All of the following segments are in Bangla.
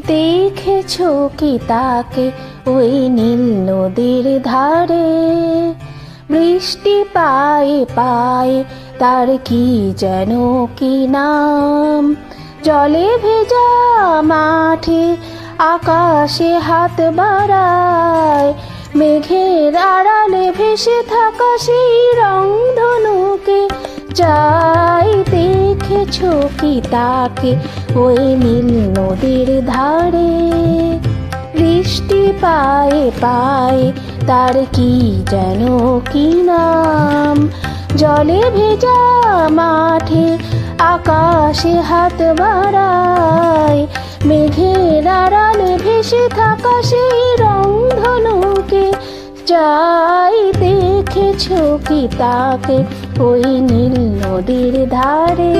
দেখেছো কি তাকে ওই নীল নদীর ধারে? বৃষ্টি পায়ে পায়ে তার কি যেন কি নাম। জলে ভেজা মাঠে আকাশে হাত বাড়ায়, মেঘের আড়ালে ভেসে থাকা সেই রংধনুকে চাই। দেখেছো কি তাকে ওই নীল নদীর ধারে? বৃষ্টি পায়ে পায়ে তার কি যেন কি নাম। জলে ভেজা মাঠে আকাশে হাত বাড়ায়, মেঘের আড়ালে ভেসে থাকা সেই রংধনুকে চাই। দেখেছো কি তাকে ওই নীল নদীর ধারে?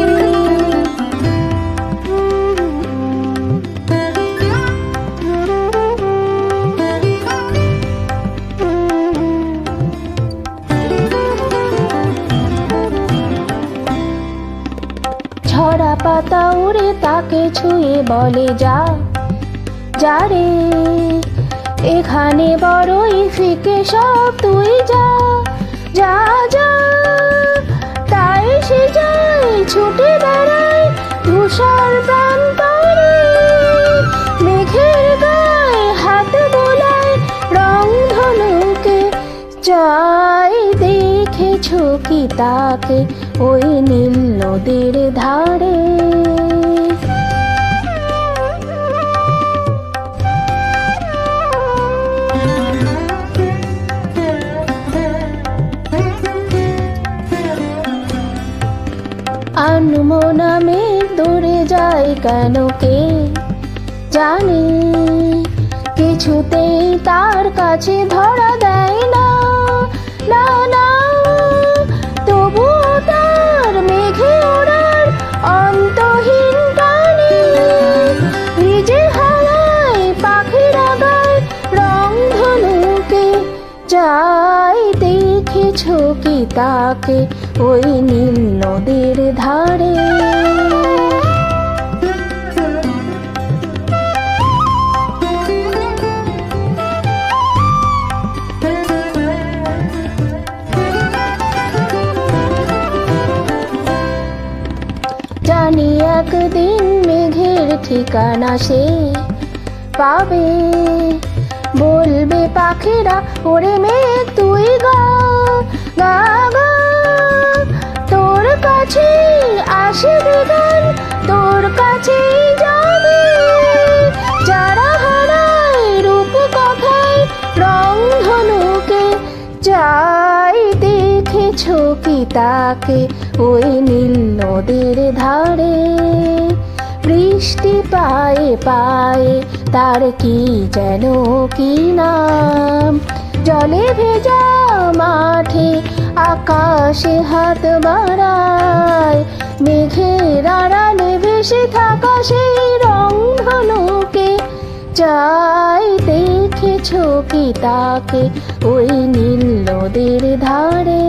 ঝরা পাতা উড়ে তাকে ছুঁয়ে বলে যা যা রে, এখানে বড়ই ফিকে সব, তুই যা যা যা। তাই সে যায় ছুটে বেড়ায় ধূসর প্রান্তরে, মেঘের গায়ে হাত বোলায় রংধনুকে চাই। দেখেছো কি তাকে ওই নীল নদীর ধারে? আনমনা মেঘ দূরে যায় কেন কে জানে, কিছুতেই তার কাছে ধরা দেয় না না না। তবুও তার মেঘে ওড়ার অন্তহীন টানে, ভিজে হাওয়ায় পাখিরা গায় রংধনুকে চাই। দেখেছো কি তাকে ওই নীল নদীর ধারে? জানি একদিন মেঘের ঠিকানা সে পাবে, বলবে পাখিরা ওরে মেঘ তুই গা গা গা। তোর কাছে আসবে গান, তোর কাছেই যাবে যারা হারায় রূপ কথায় রংধনুকে চাই। দেখেছো কি তাকে ওই নীল নদীর ধারে? বৃষ্টি পায়ে পায়ে তার কি যেন কি নাম। জলে ভেজা মাঠে আকাশে হাত বাড়ায়, মেঘের আড়ালে ভেসে থাকা সেই রংধনুকে চাই। দেখেছো কি তাকে ওই নীল নদীর ধারে?